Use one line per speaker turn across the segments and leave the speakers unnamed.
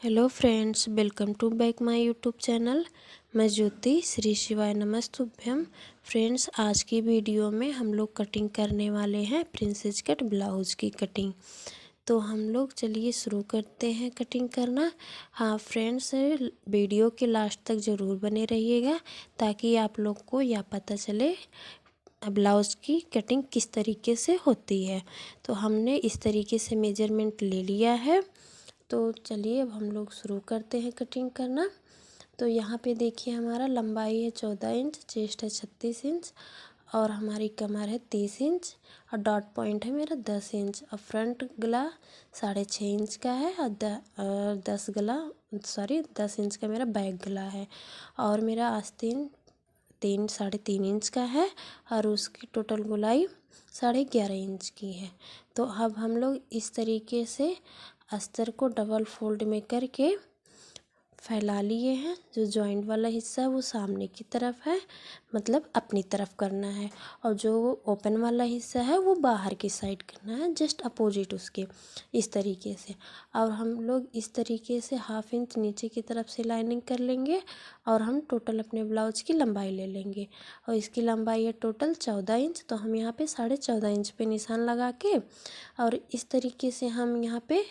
Hello friends, welcome to back my YouTube channel. मैं ज्योति। श्री शिवाय नमस्तुभ्यम। Friends, आज की वीडियो में हम लोग कटिंग करने वाले हैं प्रिंसेस कट ब्लाउज़ की कटिंग। तो हम लोग चलिए शुरू करते हैं कटिंग करना। हाँ फ्रेंड्स, वीडियो के लास्ट तक ज़रूर बने रहिएगा ताकि आप लोग को यह पता चले ब्लाउज़ की कटिंग किस तरीके से होती है। तो हमने इस तरीके से मेजरमेंट ले लिया है। तो चलिए अब हम लोग शुरू करते हैं कटिंग करना। तो यहाँ पे देखिए, हमारा लंबाई है 14 इंच, चेस्ट है 36 इंच और हमारी कमर है 30 इंच और डॉट पॉइंट है मेरा 10 इंच और फ्रंट गला 6.5 इंच का है और 10 इंच का मेरा बैक गला है और मेरा आस्तीन 3.5 इंच का है और उसकी टोटल गोलाई 11.5 इंच की है। तो अब हम लोग इस तरीके से अस्तर को डबल फोल्ड में करके फैला लिए हैं। जो जॉइंट वाला हिस्सा है वो सामने की तरफ है, मतलब अपनी तरफ करना है, और जो ओपन वाला हिस्सा है वो बाहर की साइड करना है, जस्ट अपोजिट उसके, इस तरीके से। और हम लोग इस तरीके से 1/2 इंच नीचे की तरफ से लाइनिंग कर लेंगे और हम टोटल अपने ब्लाउज की लंबाई ले लेंगे। और इसकी लंबाई है टोटल 14 इंच, तो हम यहाँ पे 14.5 इंच पे निशान लगा के और इस तरीके से हम यहाँ पे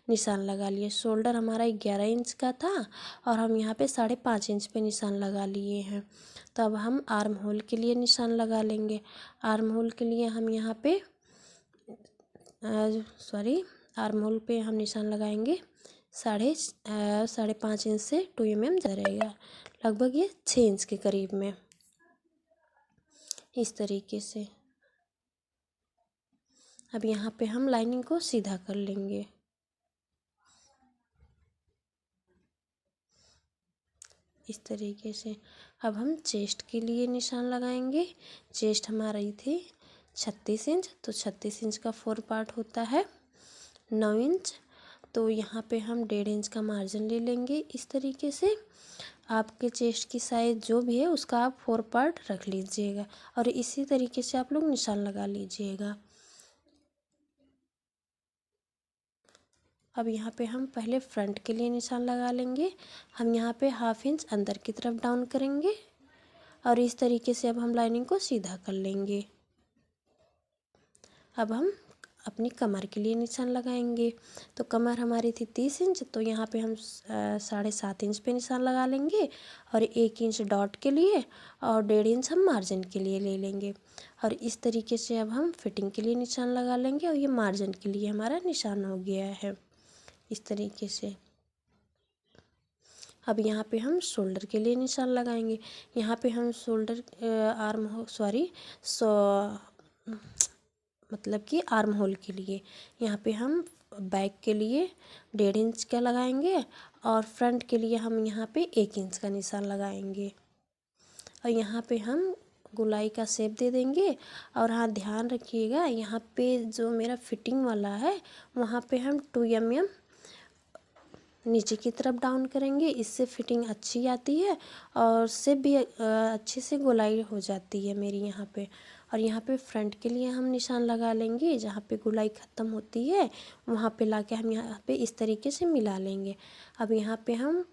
निशान लगा लिए। शोल्डर हमारा 11 इंच का था और हम यहाँ पे 5.5 इंच पे निशान लगा लिए हैं। तो अब हम आर्म होल के लिए निशान लगा लेंगे। आर्म होल के लिए हम यहाँ पे आर्म होल पे हम निशान लगाएंगे 5.5 इंच से 2 mm ज़्यादा रहेगा, लगभग ये 6 इंच के करीब में, इस तरीके से। अब यहाँ पे हम लाइनिंग को सीधा कर लेंगे। इस तरीके से अब हम चेस्ट के लिए निशान लगाएंगे। चेस्ट हमारी थी 36 इंच, तो 36 इंच का 4 पार्ट होता है 9 इंच। तो यहाँ पे हम 1.5 इंच का मार्जिन ले लेंगे। इस तरीके से आपके चेस्ट की साइज़ जो भी है उसका आप 4 पार्ट रख लीजिएगा और इसी तरीके से आप लोग निशान लगा लीजिएगा। अब यहाँ पे हम पहले फ्रंट के लिए निशान लगा लेंगे। हम यहाँ पे 1/2 इंच अंदर की तरफ डाउन करेंगे और इस तरीके से अब हम लाइनिंग को सीधा कर लेंगे। अब हम अपनी कमर के लिए निशान लगाएंगे। तो कमर हमारी थी 30 इंच, तो यहाँ पे हम 7.5 इंच पे निशान लगा लेंगे और 1 इंच डॉट के लिए और 1.5 इंच हम मार्जिन के लिए ले लेंगे। और इस तरीके से अब हम फिटिंग के लिए निशान लगा लेंगे और ये मार्जिन के लिए हमारा निशान हो गया है, इस तरीके से। अब यहाँ पे हम शोल्डर के लिए निशान लगाएंगे। यहाँ पे हम शोल्डर मतलब कि आर्म होल के लिए यहाँ पे हम बैक के लिए 1.5 इंच का लगाएंगे और फ्रंट के लिए हम यहाँ पे 1 इंच का निशान लगाएंगे। और यहाँ पे हम गोलाई का शेप दे देंगे। और हाँ, ध्यान रखिएगा, यहाँ पे जो मेरा फिटिंग वाला है वहाँ पे हम 2 mm नीचे की तरफ डाउन करेंगे। इससे फिटिंग अच्छी आती है और शेप भी अच्छे से गोलाई हो जाती है मेरी यहाँ पे। और यहाँ पे फ्रंट के लिए हम निशान लगा लेंगे, जहाँ पे गोलाई ख़त्म होती है वहाँ पे लाके हम यहाँ पे इस तरीके से मिला लेंगे। अब यहाँ पे हम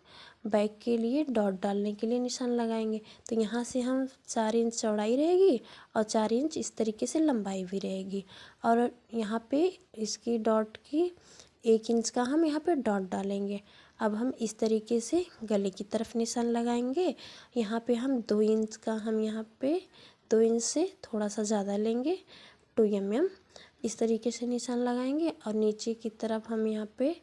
बैक के लिए डॉट डालने के लिए निशान लगाएंगे। तो यहाँ से हम 4 इंच चौड़ाई रहेगी और 4 इंच इस तरीके से लंबाई भी रहेगी। और यहाँ पे इसकी डॉट की 1 इंच का हम यहाँ पे डॉट डालेंगे। अब हम इस तरीके से गले की तरफ निशान लगाएंगे। यहाँ पे हम 2 इंच का, हम यहाँ पे 2 इंच से थोड़ा सा ज़्यादा लेंगे, 2 mm इस तरीके से निशान लगाएंगे। और नीचे की तरफ हम यहाँ पे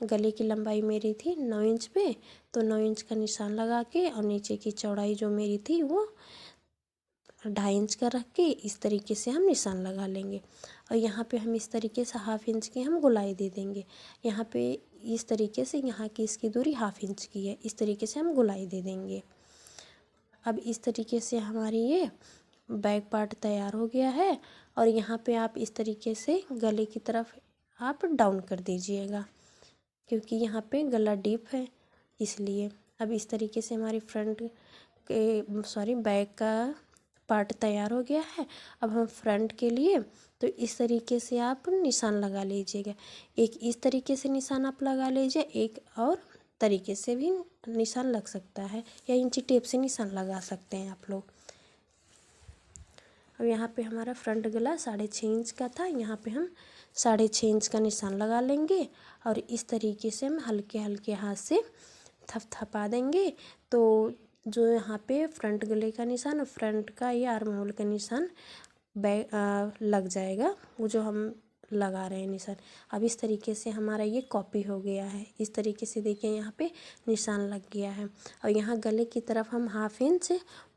गले की लंबाई मेरी थी 9 इंच पे, तो 9 इंच का निशान लगा के और नीचे की चौड़ाई जो मेरी थी वो 2.5 इंच का रख के इस तरीके से हम निशान लगा लेंगे। और यहाँ पे हम इस तरीके से 1/2 इंच की हम गोलाई दे देंगे। यहाँ पे इस तरीके से यहाँ की इसकी दूरी 1/2 इंच की है, इस तरीके से हम गोलाई दे देंगे। अब इस तरीके से हमारी ये बैक पार्ट तैयार हो गया है। और यहाँ पे आप इस तरीके से गले की तरफ आप डाउन कर दीजिएगा, क्योंकि यहाँ पे गला डीप है इसलिए। अब इस तरीके से हमारी बैक का पार्ट तैयार हो गया है। अब हम फ्रंट के लिए तो इस तरीके से आप निशान लगा लीजिएगा। एक इस तरीके से निशान आप लगा लीजिए, एक और तरीके से भी निशान लग सकता है, या इंची टेप से निशान लगा सकते हैं आप लोग। अब यहाँ पे हमारा फ्रंट गला 6.5 इंच का था, यहाँ पे हम 6.5 इंच का निशान लगा लेंगे और इस तरीके से हम हल्के हल्के हाथ से थपथपा देंगे। तो जो यहाँ पे फ्रंट गले का निशान और फ्रंट का ये आर्म होल का निशान लग जाएगा, वो जो हम लगा रहे हैं निशान। अब इस तरीके से हमारा ये कॉपी हो गया है। इस तरीके से देखिए यहाँ पे निशान लग गया है। और यहाँ गले की तरफ हम 1/2 इंच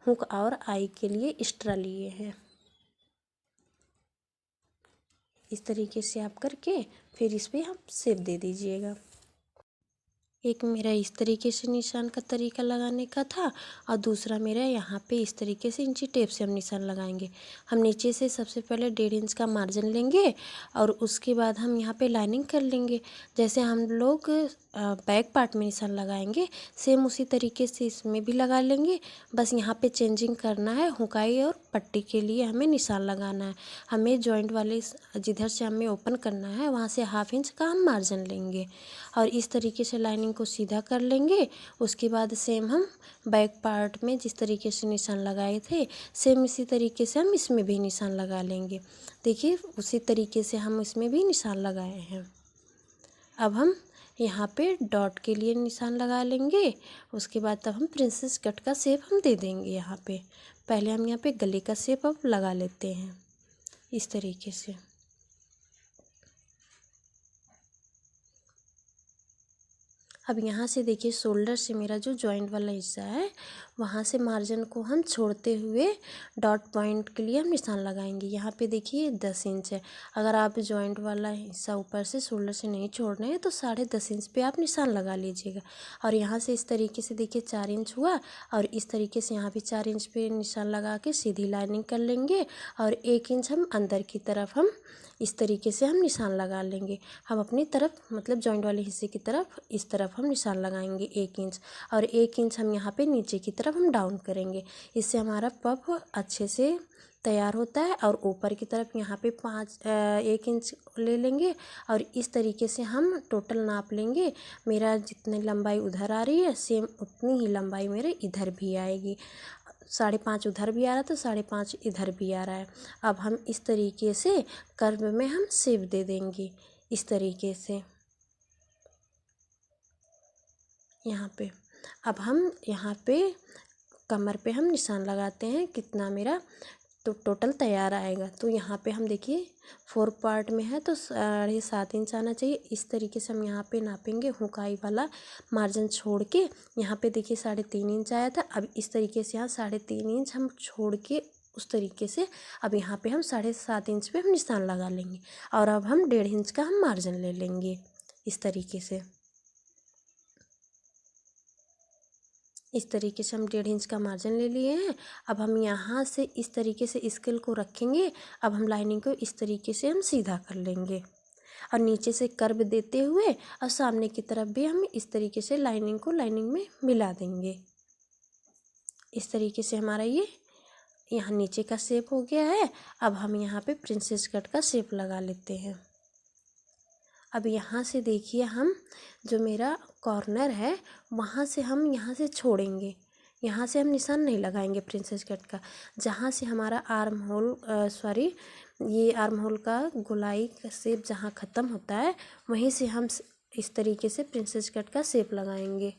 हुक और आई के लिए एक्स्ट्रा लिए हैं। इस तरीके से आप करके फिर इस पर आप शेप दे दीजिएगा। एक मेरा इस तरीके से निशान का तरीका लगाने का था और दूसरा मेरा यहाँ पे इस तरीके से इंची टेप से हम निशान लगाएंगे। हम नीचे से सबसे पहले 1.5 इंच का मार्जिन लेंगे और उसके बाद हम यहाँ पे लाइनिंग कर लेंगे। जैसे हम लोग बैक पार्ट में निशान लगाएंगे सेम उसी तरीके से इसमें भी लगा लेंगे। बस यहाँ पे चेंजिंग करना है, हुकाई और पट्टी के लिए हमें निशान लगाना है। हमें जॉइंट वाले जिधर से हमें ओपन करना है वहाँ से 1/2 इंच का हम मार्जिन लेंगे और इस तरीके से लाइनिंग को सीधा कर लेंगे। उसके बाद सेम हम बैक पार्ट में जिस तरीके से निशान लगाए थे सेम इसी तरीके से हम इसमें भी निशान लगा लेंगे। देखिए उसी तरीके से हम इसमें भी निशान लगाए हैं। अब हम यहाँ पे डॉट के लिए निशान लगा लेंगे। उसके बाद तब हम प्रिंसेस कट का शेप हम दे देंगे। यहाँ पे पहले हम यहाँ पे गले का शेप अब लगा लेते हैं इस तरीके से। अब यहाँ से देखिए शोल्डर से मेरा जो जॉइंट वाला हिस्सा है वहाँ से मार्जिन को हम छोड़ते हुए डॉट पॉइंट के लिए हम निशान लगाएंगे। यहाँ पे देखिए 10 इंच है। अगर आप जॉइंट वाला हिस्सा ऊपर से शोल्डर से नहीं छोड़ रहे हैं तो 10.5 इंच पे आप निशान लगा लीजिएगा। और यहाँ से इस तरीके से देखिए 4 इंच हुआ और इस तरीके से यहाँ भी 4 इंच पे निशान लगा के सीधी लाइनिंग कर लेंगे और 1 इंच हम अंदर की तरफ हम इस तरीके से हम निशान लगा लेंगे। हम अपनी तरफ मतलब जॉइंट वाले हिस्से की तरफ इस तरफ हम निशान लगाएंगे 1 इंच और 1 इंच हम यहाँ पे नीचे की तरफ हम डाउन करेंगे। इससे हमारा पफ अच्छे से तैयार होता है। और ऊपर की तरफ यहाँ पे 1 इंच ले लेंगे और इस तरीके से हम टोटल नाप लेंगे। मेरा जितनी लंबाई उधर आ रही है सेम उतनी ही लंबाई मेरे इधर भी आएगी। 5.5 उधर भी आ रहा तो 5.5 इधर भी आ रहा है। अब हम इस तरीके से कर्व में हम शेप दे देंगे इस तरीके से यहाँ पे। अब हम यहाँ पे कमर पे हम निशान लगाते हैं कितना मेरा तो टोटल तैयार आएगा। तो यहाँ पे हम देखिए 4 पार्ट में है तो 7.5 इंच आना चाहिए। इस तरीके से हम यहाँ पे नापेंगे हुकाई वाला मार्जिन छोड़ के। यहाँ पे देखिए 3.5 इंच आया था। अब इस तरीके से यहाँ 3.5 इंच हम छोड़ के उस तरीके से अब यहाँ पे हम 7.5 इंच पे हम निशान लगा लेंगे और अब हम 1.5 इंच का हम मार्जिन ले लेंगे इस तरीके से। इस तरीके से हम 1.5 इंच का मार्जिन ले लिए हैं। अब हम यहाँ से इस तरीके से स्केल को रखेंगे। अब हम लाइनिंग को इस तरीके से हम सीधा कर लेंगे और नीचे से कर्व देते हुए और सामने की तरफ भी हम इस तरीके से लाइनिंग को लाइनिंग में मिला देंगे। इस तरीके से हमारा ये यहाँ नीचे का शेप हो गया है। अब हम यहाँ पे प्रिंसेस कट का शेप लगा लेते हैं। अब यहाँ से देखिए हम जो मेरा कॉर्नर है वहाँ से हम यहाँ से छोड़ेंगे। यहाँ से हम निशान नहीं लगाएंगे प्रिंसेस कट का। जहाँ से हमारा आर्म होल ये आर्म होल का गोलाई का शेप जहाँ ख़त्म होता है वहीं से हम इस तरीके से प्रिंसेस कट का शेप लगाएंगे।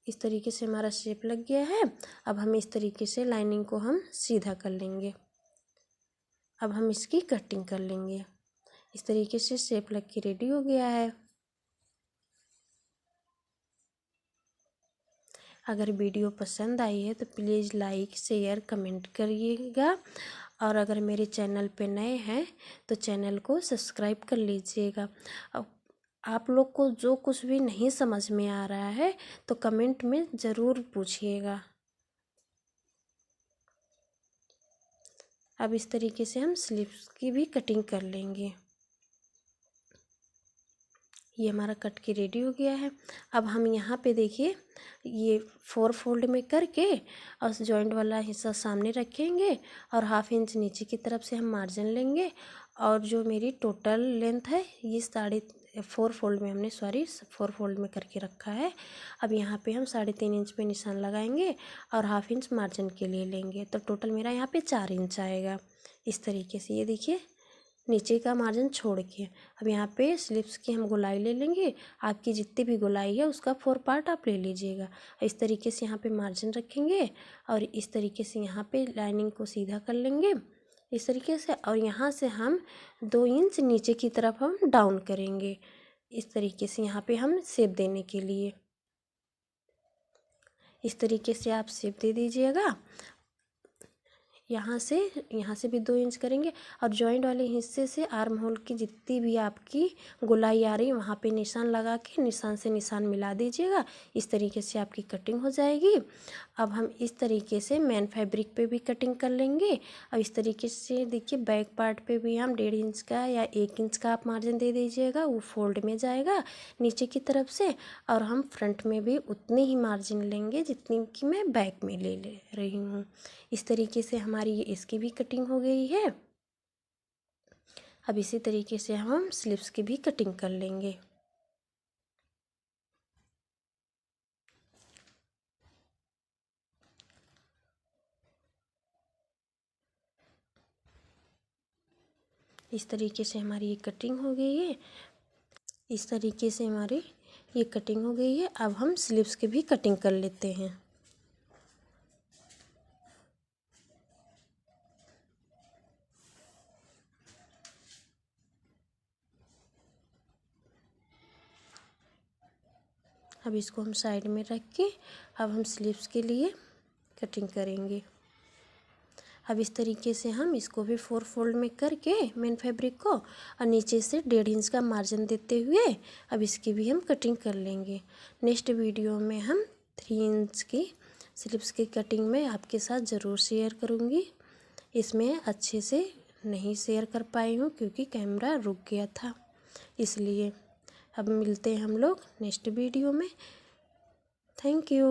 इस तरीके से हमारा शेप लग गया है। अब हम इस तरीके से लाइनिंग को हम सीधा कर लेंगे। अब हम इसकी कटिंग कर लेंगे। इस तरीके से शेप लग के रेडी हो गया है। अगर वीडियो पसंद आई है तो प्लीज़ लाइक शेयर कमेंट करिएगा और अगर मेरे चैनल पे नए हैं तो चैनल को सब्सक्राइब कर लीजिएगा। अब आप लोग को जो कुछ भी नहीं समझ में आ रहा है तो कमेंट में ज़रूर पूछिएगा। अब इस तरीके से हम स्लीव्स की भी कटिंग कर लेंगे। ये हमारा कट के रेडी हो गया है। अब हम यहाँ पे देखिए ये 4 फोल्ड में करके और जॉइंट वाला हिस्सा सामने रखेंगे और 1/2 इंच नीचे की तरफ से हम मार्जिन लेंगे और जो मेरी टोटल लेंथ है ये 4 फोल्ड में हमने 4 फोल्ड में करके रखा है। अब यहाँ पे हम 3.5 इंच पे निशान लगाएंगे और 1/2 इंच मार्जिन के लिए लेंगे, तो टोटल मेरा यहाँ पे 4 इंच आएगा। इस तरीके से ये देखिए नीचे का मार्जिन छोड़ के अब यहाँ पे स्लीव्स की हम गोलाई ले लेंगे। आपकी जितनी भी गोलाई है उसका 4 पार्ट आप ले लीजिएगा। इस तरीके से यहाँ पे मार्जिन रखेंगे और इस तरीके से यहाँ पे लाइनिंग को सीधा कर लेंगे इस तरीके से, और यहाँ से हम 2 इंच नीचे की तरफ हम डाउन करेंगे इस तरीके से, यहाँ पे हम शेप देने के लिए इस तरीके से आप शेप दे दीजिएगा। यहाँ से भी 2 इंच करेंगे और जॉइंट वाले हिस्से से आर्म होल की जितनी भी आपकी गोलाई आ रही है वहाँ पे निशान लगा के निशान से निशान मिला दीजिएगा। इस तरीके से आपकी कटिंग हो जाएगी। अब हम इस तरीके से मेन फैब्रिक पे भी कटिंग कर लेंगे। अब इस तरीके से देखिए बैक पार्ट पे भी हम 1.5 इंच का या 1 इंच का आप मार्जिन दे दीजिएगा, वो फोल्ड में जाएगा नीचे की तरफ से, और हम फ्रंट में भी उतनी ही मार्जिन लेंगे जितनी कि मैं बैक में ले रही हूँ। इस तरीके से हमारी ये इसकी भी कटिंग हो गई है। अब इसी तरीके से हम स्लीव्स की भी कटिंग कर लेंगे। इस तरीके से हमारी ये कटिंग हो गई है। इस तरीके से हमारी ये कटिंग हो गई है। अब हम स्लीव्स की भी कटिंग कर लेते हैं। अब इसको हम साइड में रख के अब हम स्लीव्स के लिए कटिंग करेंगे। अब इस तरीके से हम इसको भी 4 फोल्ड में करके मेन फैब्रिक को और नीचे से 1.5 इंच का मार्जिन देते हुए अब इसकी भी हम कटिंग कर लेंगे। नेक्स्ट वीडियो में हम 3 इंच की स्लीव्स की कटिंग में आपके साथ ज़रूर शेयर करूँगी। इसमें अच्छे से नहीं शेयर कर पाई हूँ क्योंकि कैमरा रुक गया था, इसलिए। अब मिलते हैं हम लोग नेक्स्ट वीडियो में। Thank you.